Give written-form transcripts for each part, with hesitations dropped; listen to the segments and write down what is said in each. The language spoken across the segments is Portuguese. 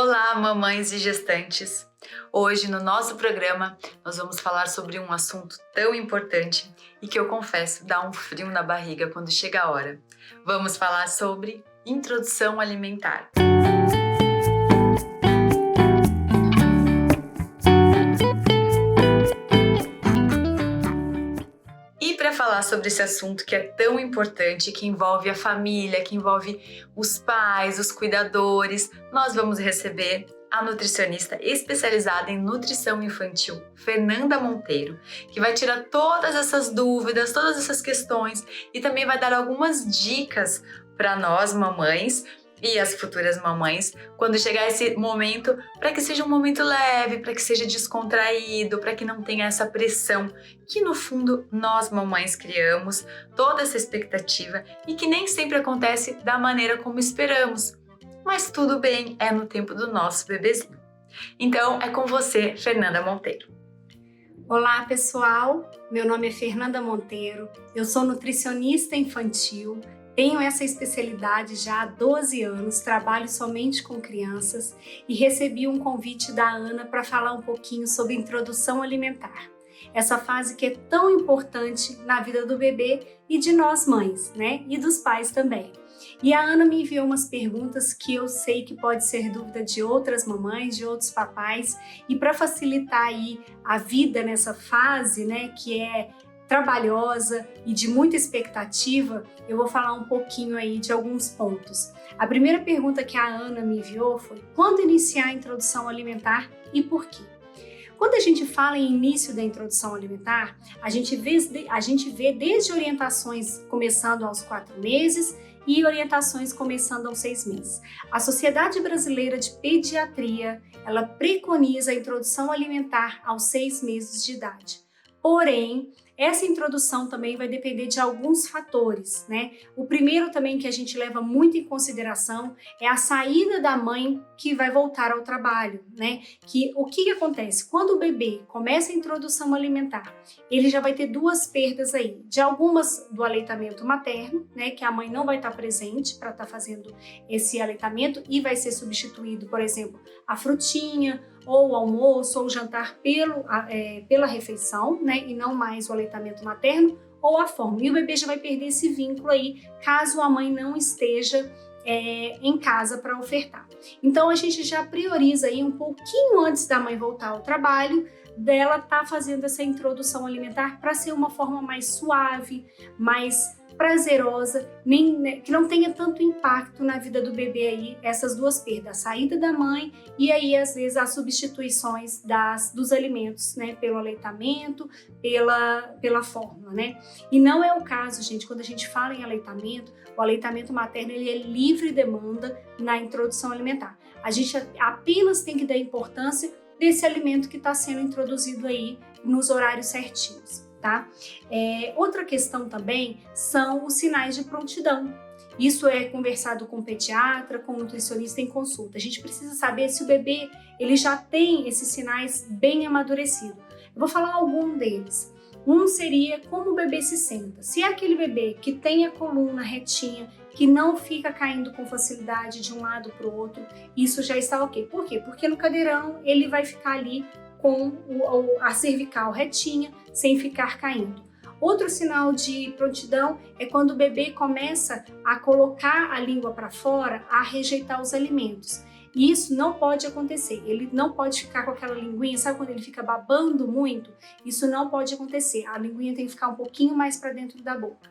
Olá, mamães e gestantes! Hoje, no nosso programa, nós vamos falar sobre um assunto tão importante e que eu confesso dá um frio na barriga quando chega a hora. Vamos falar sobre introdução alimentar. E para falar sobre esse assunto que é tão importante, que envolve a família, que envolve os pais, os cuidadores, nós vamos receber a nutricionista especializada em nutrição infantil, Fernanda Monteiro, que vai tirar todas essas dúvidas, todas essas questões e também vai dar algumas dicas para nós, mamães, e as futuras mamães, quando chegar esse momento, para que seja um momento leve, para que seja descontraído, para que não tenha essa pressão que no fundo nós mamães criamos, toda essa expectativa e que nem sempre acontece da maneira como esperamos. Mas tudo bem, é no tempo do nosso bebezinho. Então é com você, Fernanda Monteiro. Olá pessoal, meu nome é Fernanda Monteiro, eu sou nutricionista infantil. Tenho essa especialidade já há 12 anos, trabalho somente com crianças e recebi um convite da Ana para falar um pouquinho sobre introdução alimentar. Essa fase que é tão importante na vida do bebê e de nós mães, né? E dos pais também. E a Ana me enviou umas perguntas que eu sei que pode ser dúvida de outras mamães, de outros papais, e para facilitar aí a vida nessa fase, né, que é trabalhosa e de muita expectativa, eu vou falar um pouquinho aí de alguns pontos. A primeira pergunta que a Ana me enviou foi: quando iniciar a introdução alimentar e por quê? Quando a gente fala em início da introdução alimentar, a gente vê desde orientações começando aos 4 meses e orientações começando aos 6 meses. A Sociedade Brasileira de Pediatria, ela preconiza a introdução alimentar aos 6 meses de idade. Porém, essa introdução também vai depender de alguns fatores, né? O primeiro também que a gente leva muito em consideração é a saída da mãe que vai voltar ao trabalho, né? O que acontece? Quando o bebê começa a introdução alimentar, ele já vai ter duas perdas aí, de algumas do aleitamento materno, né? Que a mãe não vai estar presente para estar fazendo esse aleitamento e vai ser substituído, por exemplo, a frutinha, ou o almoço, ou o jantar pela refeição, né? E não mais o aleitamento materno, ou a fórmula. E o bebê já vai perder esse vínculo aí, caso a mãe não esteja em casa para ofertar. Então a gente já prioriza aí um pouquinho antes da mãe voltar ao trabalho, dela tá fazendo essa introdução alimentar para ser uma forma mais suave, mais prazerosa, que não tenha tanto impacto na vida do bebê aí, essas duas perdas, a saída da mãe e aí às vezes as substituições dos alimentos, né, pelo aleitamento, pela fórmula, né? E não é o caso, gente, quando a gente fala em aleitamento, o aleitamento materno ele é livre demanda na introdução alimentar. A gente apenas tem que dar importância desse alimento que está sendo introduzido aí nos horários certinhos. Tá? Outra questão também são os sinais de prontidão. Isso é conversado com o pediatra, com o nutricionista em consulta. A gente precisa saber se o bebê ele já tem esses sinais bem amadurecidos. Eu vou falar algum deles. Um seria como o bebê se senta. Se é aquele bebê que tem a coluna retinha, que não fica caindo com facilidade de um lado para o outro, isso já está ok. Por quê? Porque no cadeirão ele vai ficar ali com a cervical retinha, sem ficar caindo. Outro sinal de prontidão é quando o bebê começa a colocar a língua para fora, a rejeitar os alimentos. E isso não pode acontecer, ele não pode ficar com aquela linguinha, sabe quando ele fica babando muito? Isso não pode acontecer, a linguinha tem que ficar um pouquinho mais para dentro da boca.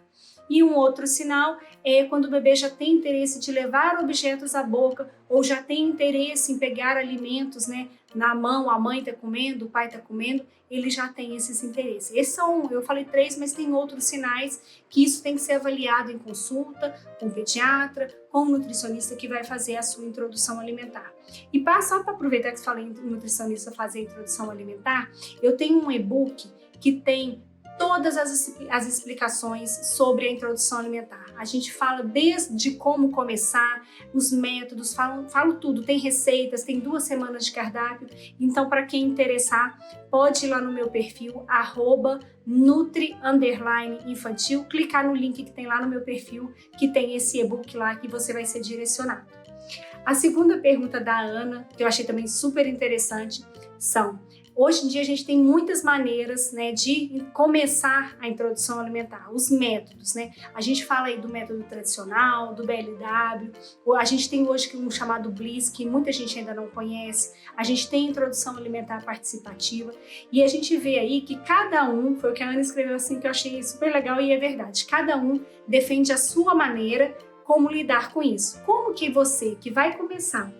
E um outro sinal é quando o bebê já tem interesse de levar objetos à boca ou já tem interesse em pegar alimentos, né, na mão, a mãe está comendo, o pai está comendo, ele já tem esses interesses. Esses são, eu falei 3, mas tem outros sinais que isso tem que ser avaliado em consulta com o pediatra, com o nutricionista que vai fazer a sua introdução alimentar. E só para aproveitar que você falei em nutricionista fazer a introdução alimentar, eu tenho um e-book que tem todas as explicações sobre a introdução alimentar. A gente fala desde como começar, os métodos, falo tudo, tem receitas, tem 2 semanas de cardápio. Então, para quem interessar, pode ir lá no meu perfil, @nutri_infantil, clicar no link que tem lá no meu perfil, que tem esse e-book lá que você vai ser direcionado. A segunda pergunta da Ana, que eu achei também super interessante, hoje em dia a gente tem muitas maneiras, né, de começar a introdução alimentar, os métodos, né? A gente fala aí do método tradicional, do BLW, a gente tem hoje um chamado Bliss, que muita gente ainda não conhece, a gente tem introdução alimentar participativa, e a gente vê aí que cada um, foi o que a Ana escreveu assim, que eu achei super legal e é verdade, cada um defende a sua maneira como lidar com isso. Como que você, que vai começar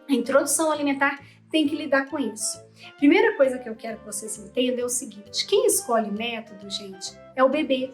a introdução alimentar, tem que lidar com isso? Primeira coisa que eu quero que vocês entendam é o seguinte: quem escolhe método, gente, é o bebê.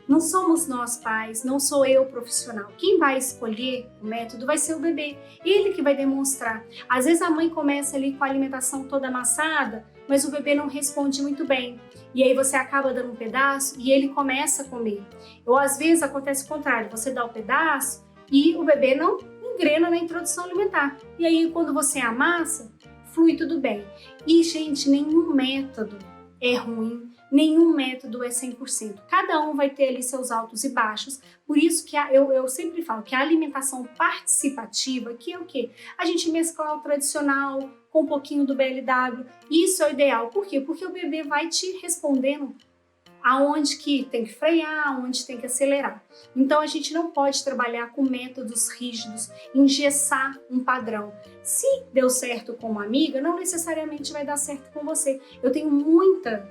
Não somos nós pais, não sou eu profissional. Quem vai escolher o método vai ser o bebê. Ele que vai demonstrar. Às vezes a mãe começa ali com a alimentação toda amassada, mas o bebê não responde muito bem. E aí você acaba dando um pedaço e ele começa a comer. Ou às vezes acontece o contrário, você dá o pedaço e o bebê não engrena na introdução alimentar. E aí quando você amassa, flui tudo bem. E, gente, nenhum método é ruim, nenhum método é 100%. Cada um vai ter ali seus altos e baixos. Por isso que eu sempre falo que a alimentação participativa, que é o quê? A gente mesclar o tradicional com um pouquinho do BLW. Isso é o ideal. Por quê? Porque o bebê vai te respondendo aonde que tem que frear, aonde tem que acelerar. Então a gente não pode trabalhar com métodos rígidos, engessar um padrão. Se deu certo com uma amiga, não necessariamente vai dar certo com você. Eu tenho muita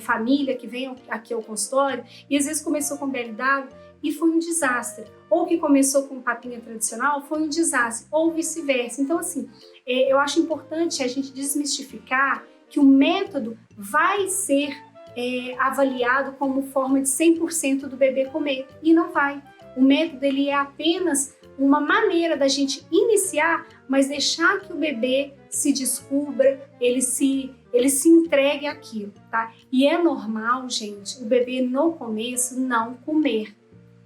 família que vem aqui ao consultório e às vezes começou com BLW e foi um desastre. Ou que começou com papinha tradicional, foi um desastre, ou vice-versa. Então assim, eu acho importante a gente desmistificar que o método vai ser avaliado como forma de 100% do bebê comer, e não vai. O método ele é apenas uma maneira da gente iniciar, mas deixar que o bebê se descubra, ele se entregue àquilo, tá? E é normal, gente, o bebê no começo não comer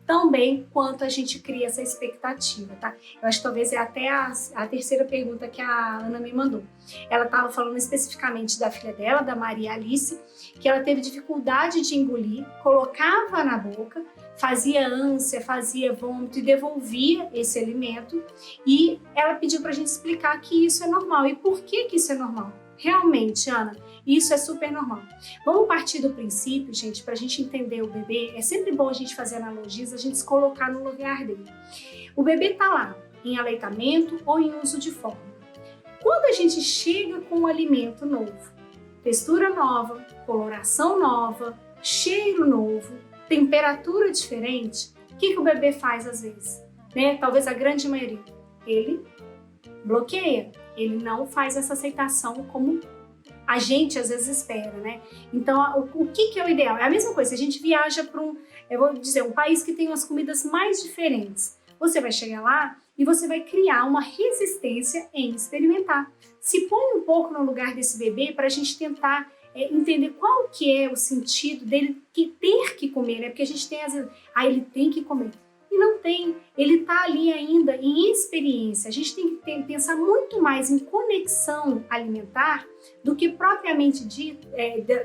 tão bem quanto a gente cria essa expectativa, tá? Eu acho que talvez é até a terceira pergunta que a Ana me mandou. Ela estava falando especificamente da filha dela, da Maria Alice, que ela teve dificuldade de engolir, colocava na boca, fazia ânsia, fazia vômito e devolvia esse alimento. E ela pediu pra gente explicar que isso é normal. E por que isso é normal? Realmente, Ana, isso é super normal. Vamos partir do princípio, gente, para a gente entender o bebê. É sempre bom a gente fazer analogias, a gente se colocar no lugar dele. O bebê está lá, em aleitamento ou em uso de fórmula. Quando a gente chega com um alimento novo, textura nova, coloração nova, cheiro novo, temperatura diferente, o que o bebê faz às vezes? Né? Talvez a grande maioria. Ele bloqueia, ele não faz essa aceitação como a gente às vezes espera, né? Então, o que é o ideal? É a mesma coisa, se a gente viaja para um país que tem as comidas mais diferentes. Você vai chegar lá e você vai criar uma resistência em experimentar. Se põe um pouco no lugar desse bebê para a gente tentar entender qual que é o sentido dele ter que comer, né? Porque a gente tem às vezes, ele tem que comer. E não tem, ele está ali ainda em experiência. A gente tem que pensar muito mais em conexão alimentar do que propriamente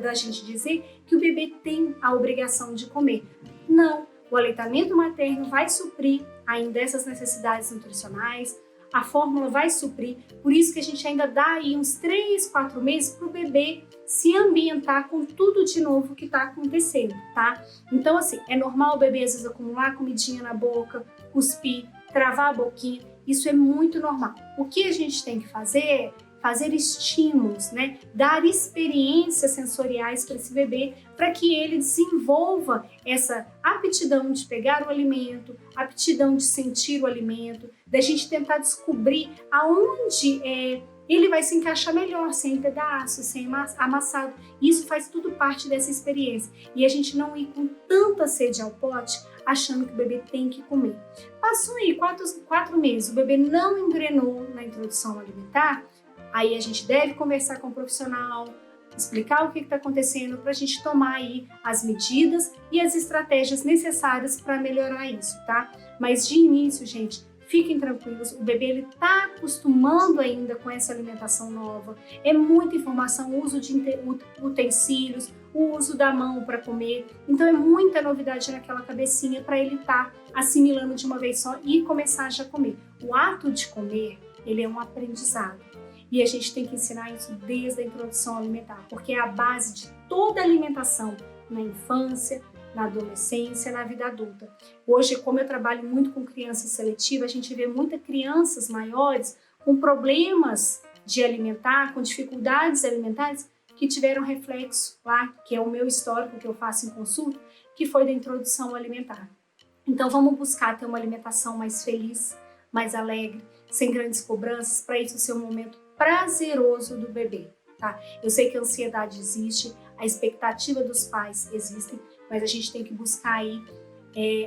da gente dizer que o bebê tem a obrigação de comer. Não, o aleitamento materno vai suprir ainda essas necessidades nutricionais, a fórmula vai suprir, por isso que a gente ainda dá aí uns 3, 4 meses para o bebê se ambientar com tudo de novo que está acontecendo, tá? Então, assim, é normal o bebê às vezes acumular comidinha na boca, cuspir, travar a boquinha, isso é muito normal. O que a gente tem que fazer é fazer estímulos, né? Dar experiências sensoriais para esse bebê, para que ele desenvolva essa aptidão de pegar o alimento, aptidão de sentir o alimento, da gente tentar descobrir aonde ele vai se encaixar melhor, sem pedaços, sem amassado. Isso faz tudo parte dessa experiência. E a gente não ir com tanta sede ao pote, achando que o bebê tem que comer. Passou aí 4 meses, o bebê não engrenou na introdução alimentar, aí a gente deve conversar com o profissional, explicar o que está acontecendo para a gente tomar aí as medidas e as estratégias necessárias para melhorar isso, tá? Mas de início, gente, fiquem tranquilos, o bebê ele está acostumando ainda com essa alimentação nova, é muita informação, o uso de utensílios, o uso da mão para comer, então é muita novidade naquela cabecinha para ele estar assimilando de uma vez só e começar já a comer. O ato de comer ele é um aprendizado. E a gente tem que ensinar isso desde a introdução alimentar, porque é a base de toda a alimentação na infância, na adolescência, na vida adulta. Hoje, como eu trabalho muito com criança seletiva, a gente vê muitas crianças maiores com problemas de alimentar, com dificuldades alimentares, que tiveram reflexo lá, que é o meu histórico que eu faço em consulta, que foi da introdução alimentar. Então vamos buscar ter uma alimentação mais feliz, mais alegre, sem grandes cobranças, para isso ser um momento prazeroso do bebê, tá? Eu sei que a ansiedade existe, a expectativa dos pais existem, mas a gente tem que buscar aí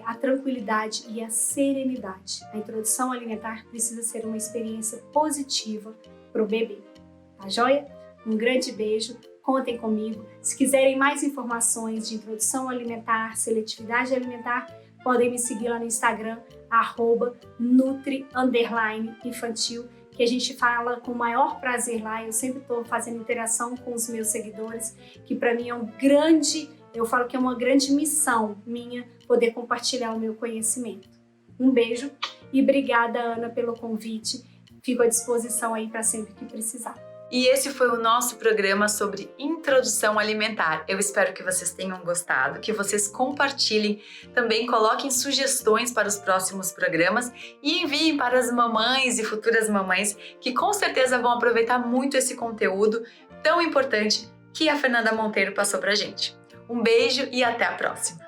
a tranquilidade e a serenidade. A introdução alimentar precisa ser uma experiência positiva para o bebê, tá joia? Um grande beijo, contem comigo. Se quiserem mais informações de introdução alimentar, seletividade alimentar, podem me seguir lá no Instagram, @nutri_infantil, que a gente fala com o maior prazer lá. Eu sempre estou fazendo interação com os meus seguidores, que para mim é eu falo que é uma grande missão minha poder compartilhar o meu conhecimento. Um beijo e obrigada, Ana, pelo convite. Fico à disposição aí para sempre que precisar. E esse foi o nosso programa sobre introdução alimentar. Eu espero que vocês tenham gostado, que vocês compartilhem, também coloquem sugestões para os próximos programas e enviem para as mamães e futuras mamães que com certeza vão aproveitar muito esse conteúdo tão importante que a Fernanda Monteiro passou pra gente. Um beijo e até a próxima!